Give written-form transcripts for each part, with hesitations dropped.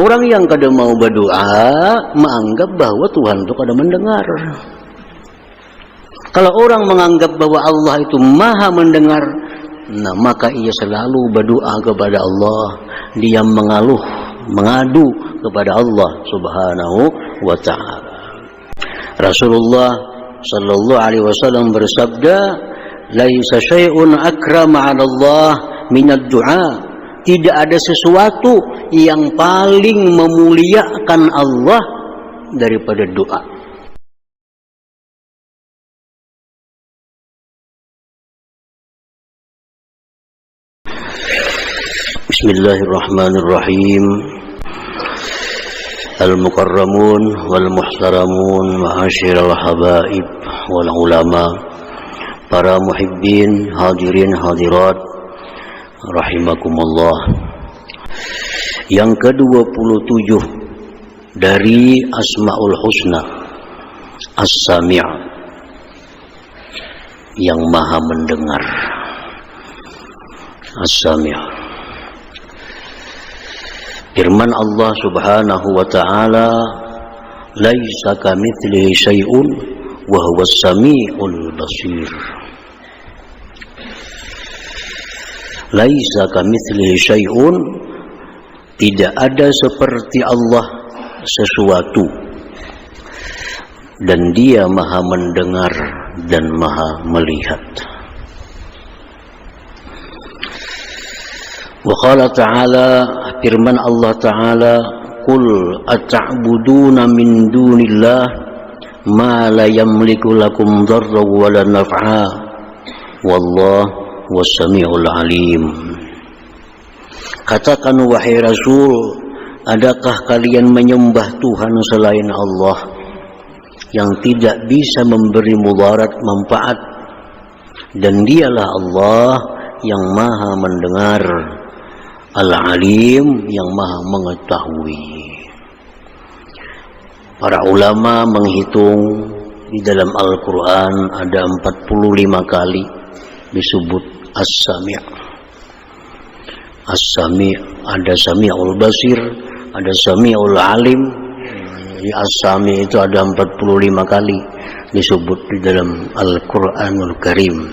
Orang yang kada mau berdoa menganggap bahwa Tuhan itu kada mendengar. Kalau orang menganggap bahwa Allah itu maha mendengar, nah maka ia selalu berdoa kepada Allah. Dia mengadu kepada Allah Subhanahu wa ta'ala. Rasulullah sallallahu alaihi wasallam bersabda, "Laisa syai'un akrama 'ala Allah minad du'a." Tidak ada sesuatu yang paling memuliakan Allah daripada doa. Bismillahirrahmanirrahim. Al-mukarramun wal muhtaramun ma'asyiral habaib wal ulama, para muhibbin, hadirin hadirat rahimakumullah. Yang ke-27 dari Asmaul Husna, As-Sami', yang maha mendengar. As-Sami'. Firman Allah Subhanahu wa ta'ala, "Laisa kamitslihi syai'un wa huwas sami'ul basir." Laisa kamitslihi syai'un, tidak ada seperti Allah sesuatu, dan Dia maha mendengar dan maha melihat. Wa qala ta'ala, firman Allah ta'ala, "Qul ata'buduna min dunillah ma la yamliku lakum dharran wa la naf'a wallahu was-sami'ul alim." Katakan wahai Rasul, adakah kalian menyembah Tuhan selain Allah yang tidak bisa memberi mudarat manfaat, dan Dialah Allah yang maha mendengar, Al-Alim, yang maha mengetahui. Para ulama menghitung di dalam Al-Quran ada 45 kali disebut As-Sami'. As-Sami', ada Sami'ul Basir, ada Sami'ul Alim. Di As-Sami' itu ada 45 kali disebut di dalam Al-Quranul Karim,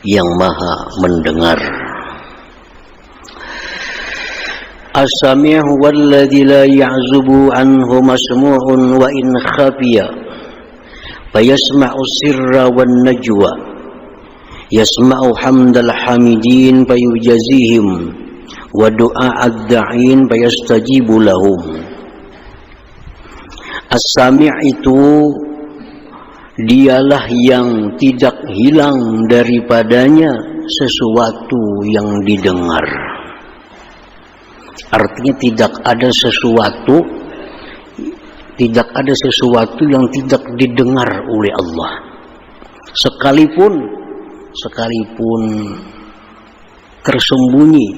yang maha mendengar. As-Sami' huwa alladhi la ya'zubu anhu masmu'un wa in khafiya fayasma'u sirra wan najwa, yasma'u hamdal hamidin fayujazihim wa du'a'ad da'in fayastajibu lahum. As-Sami' itu Dialah yang tidak hilang daripadanya sesuatu yang didengar. Artinya tidak ada sesuatu yang tidak didengar oleh Allah. Sekalipun tersembunyi,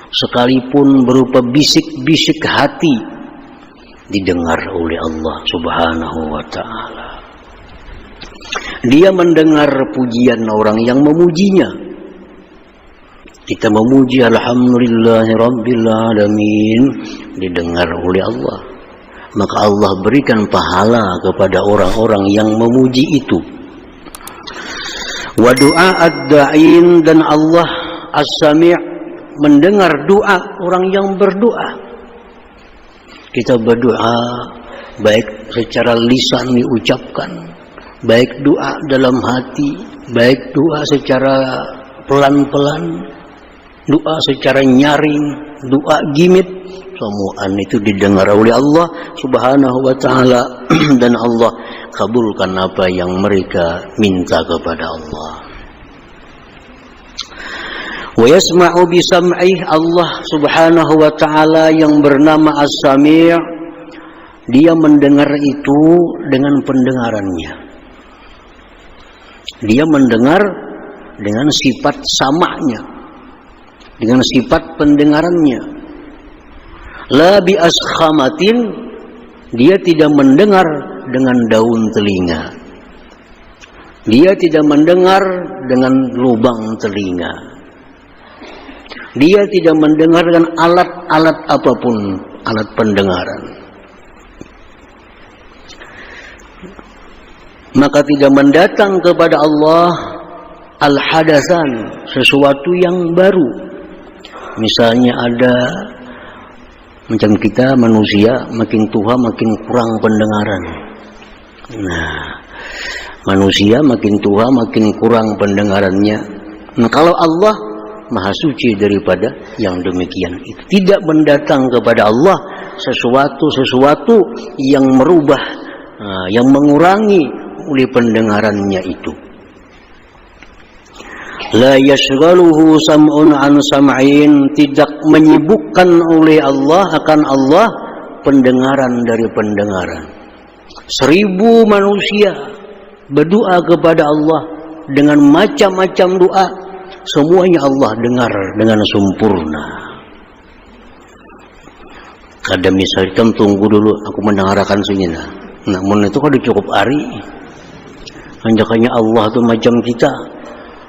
sekalipun berupa bisik-bisik hati, didengar oleh Allah Subhanahu wa ta'ala. Dia mendengar pujian orang yang memujinya. Kita memuji alhamdulillahi rabbil alamin, didengar oleh Allah. Maka Allah berikan pahala kepada orang-orang yang memuji itu. Wa du'a'ad da'in, dan Allah As-Sami' mendengar doa orang yang berdoa. Kita berdoa baik secara lisan diucapkan, baik doa dalam hati, baik doa secara pelan-pelan, doa secara nyaring, doa gimit, semuaan itu didengar oleh Allah Subhanahu wa ta'ala. Dan Allah kabulkan apa yang mereka minta kepada Allah. Wa yasma'u bisam'ih, Allah Subhanahu wa ta'ala yang bernama As-Sami', Dia mendengar itu dengan pendengarannya. Dia mendengar dengan sifat sama'nya, dengan sifat pendengarannya. La bi askhamatin, Dia tidak mendengar dengan daun telinga. Dia tidak mendengar dengan lubang telinga. Dia tidak mendengarkan alat-alat apapun, alat pendengaran. Maka tidak mendatang kepada Allah al-hadasan, sesuatu yang baru. Misalnya ada macam kita manusia makin tua makin kurang pendengaran. Nah, manusia makin tua makin kurang pendengarannya. Nah, kalau Allah Maha suci daripada yang demikian itu. Tidak mendatang kepada Allah sesuatu yang merubah, yang mengurangi oleh pendengarannya itu. La yashghaluhu sam'un an sam'in, tidak menyibukkan oleh Allah akan Allah pendengaran dari pendengaran. 1000 manusia berdoa kepada Allah dengan macam-macam doa, semuanya Allah dengar dengan sempurna. Ada misalnya, tunggu dulu aku mendengarkan sini. Namun itu kan cukup hari. Anjakannya Allah itu macam kita.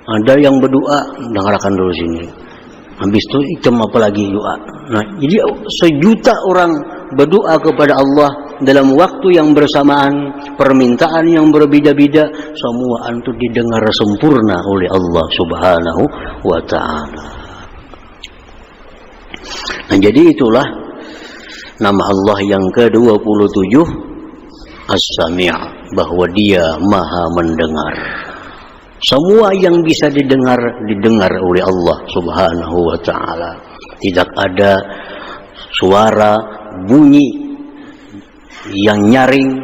Ada yang berdoa, dengarkan dulu sini. Habis itu hitam apa lagi doa. Nah, jadi 1.000.000 orang berdoa kepada Allah dalam waktu yang bersamaan, permintaan yang berbeda-beda, semua itu didengar sempurna oleh Allah Subhanahu wa ta'ala. Nah, jadi itulah nama Allah yang ke-27, As-Sami', bahwa Dia Maha mendengar. Semua yang bisa didengar oleh Allah Subhanahu wa ta'ala. Tidak ada suara, bunyi yang nyaring,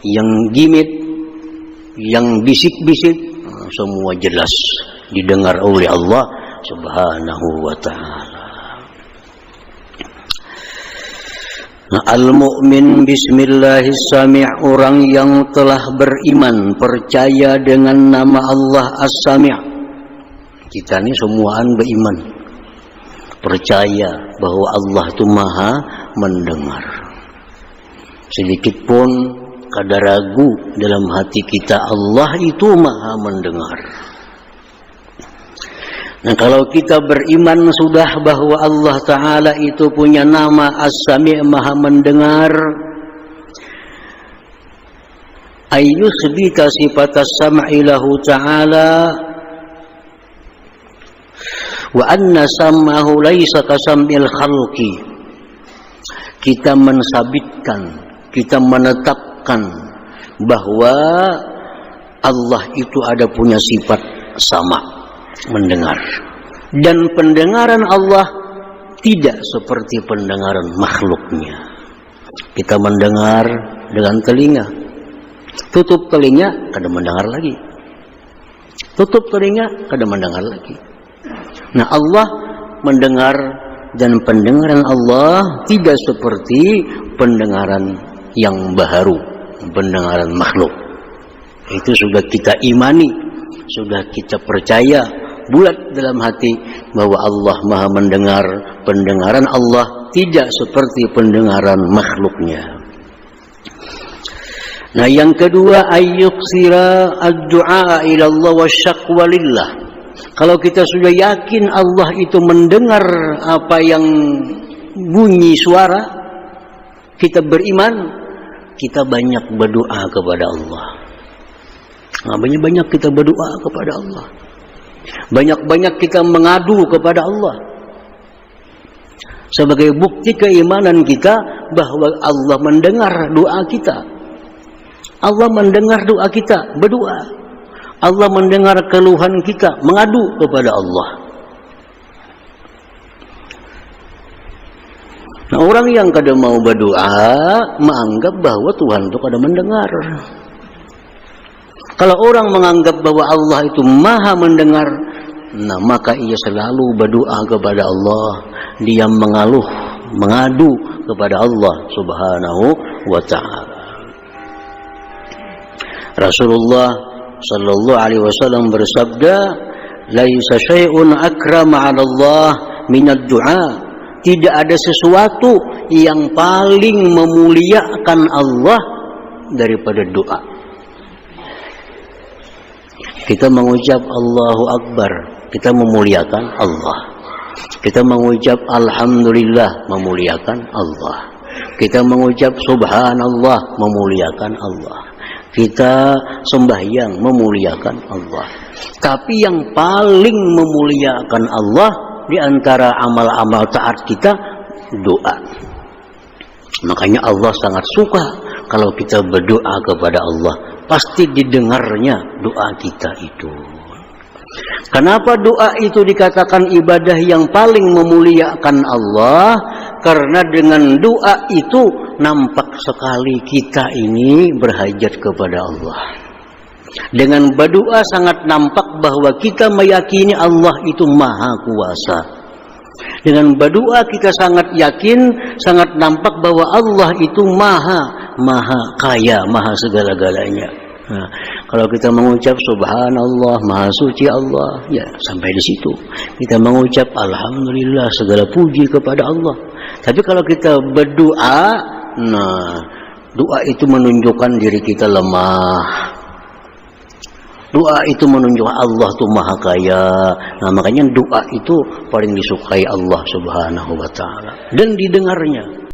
yang gimit, yang bisik-bisik, semua jelas didengar oleh Allah Subhanahu wa ta'ala. Nah, al-mu'min bismillahis-sami', orang yang telah beriman, percaya dengan nama Allah As-Sami'. Kita ini semuaan beriman, percaya bahwa Allah itu Maha mendengar. Sedikit pun kada ragu dalam hati kita, Allah itu Maha mendengar. Nah, kalau kita beriman sudah bahwa Allah Ta'ala itu punya nama As-Sami', Maha mendengar, ayyusbita sifat as-sam'i lahu ta'ala wa anna sam'ahu laysa kasam'il khalqi. Kita mensabitkan, kita menetapkan bahwa Allah itu ada punya sifat sama, mendengar, dan pendengaran Allah tidak seperti pendengaran makhluknya. Kita mendengar dengan telinga, tutup telinga kada mendengar lagi, tutup telinga kada mendengar lagi. Nah, Allah mendengar, dan pendengaran Allah tidak seperti pendengaran yang baharu, pendengaran makhluk. Itu sudah kita imani, sudah kita percaya bulat dalam hati bahwa Allah Maha mendengar. Pendengaran Allah tidak seperti pendengaran makhluknya. Nah, yang kedua, ayyuksira ad-du'a ila Allah wa syaqwa lillah. Kalau kita sudah yakin Allah itu mendengar apa yang bunyi suara, kita beriman, kita banyak berdoa kepada Allah. Nah, banyak-banyak kita berdoa kepada Allah. Banyak-banyak kita mengadu kepada Allah. Sebagai bukti keimanan kita bahwa Allah mendengar doa kita. Allah mendengar doa kita, berdoa. Allah mendengar keluhan kita, mengadu kepada Allah. Nah, orang yang kada mau berdoa menganggap bahwa Tuhan itu kada mendengar. Kalau orang menganggap bahwa Allah itu Maha mendengar, nah maka ia selalu berdoa kepada Allah. Dia mengeluh, mengadu kepada Allah Subhanahu wa ta'ala. Rasulullah sallallahu alaihi wasallam bersabda, laisa syai'un akrama 'ala Allah minad du'a. Tidak ada sesuatu yang paling memuliakan Allah daripada doa. Kita mengucap Allahu Akbar, kita memuliakan Allah. Kita mengucap alhamdulillah, memuliakan Allah. Kita mengucap subhanallah, memuliakan Allah. Kita sembahyang, memuliakan Allah. Tapi yang paling memuliakan Allah di antara amal-amal taat kita, doa. Makanya Allah sangat suka kalau kita berdoa kepada Allah. Pasti didengarnya doa kita itu. Kenapa doa itu dikatakan ibadah yang paling memuliakan Allah? Karena dengan doa itu nampak sekali kita ini berhajat kepada Allah. Dengan berdoa sangat nampak bahwa kita meyakini Allah itu maha kuasa. Dengan berdoa kita sangat yakin, sangat nampak bahwa Allah itu maha kaya, maha segala-galanya. Nah, kalau kita mengucap subhanallah, maha suci Allah, ya sampai di situ. Kita mengucap alhamdulillah, segala puji kepada Allah. Tapi kalau kita berdoa, nah doa itu menunjukkan diri kita lemah. Doa itu menunjukkan Allah itu maha kaya. Nah makanya doa itu paling disukai Allah subhanahu wa ta'ala. Dan didengarnya.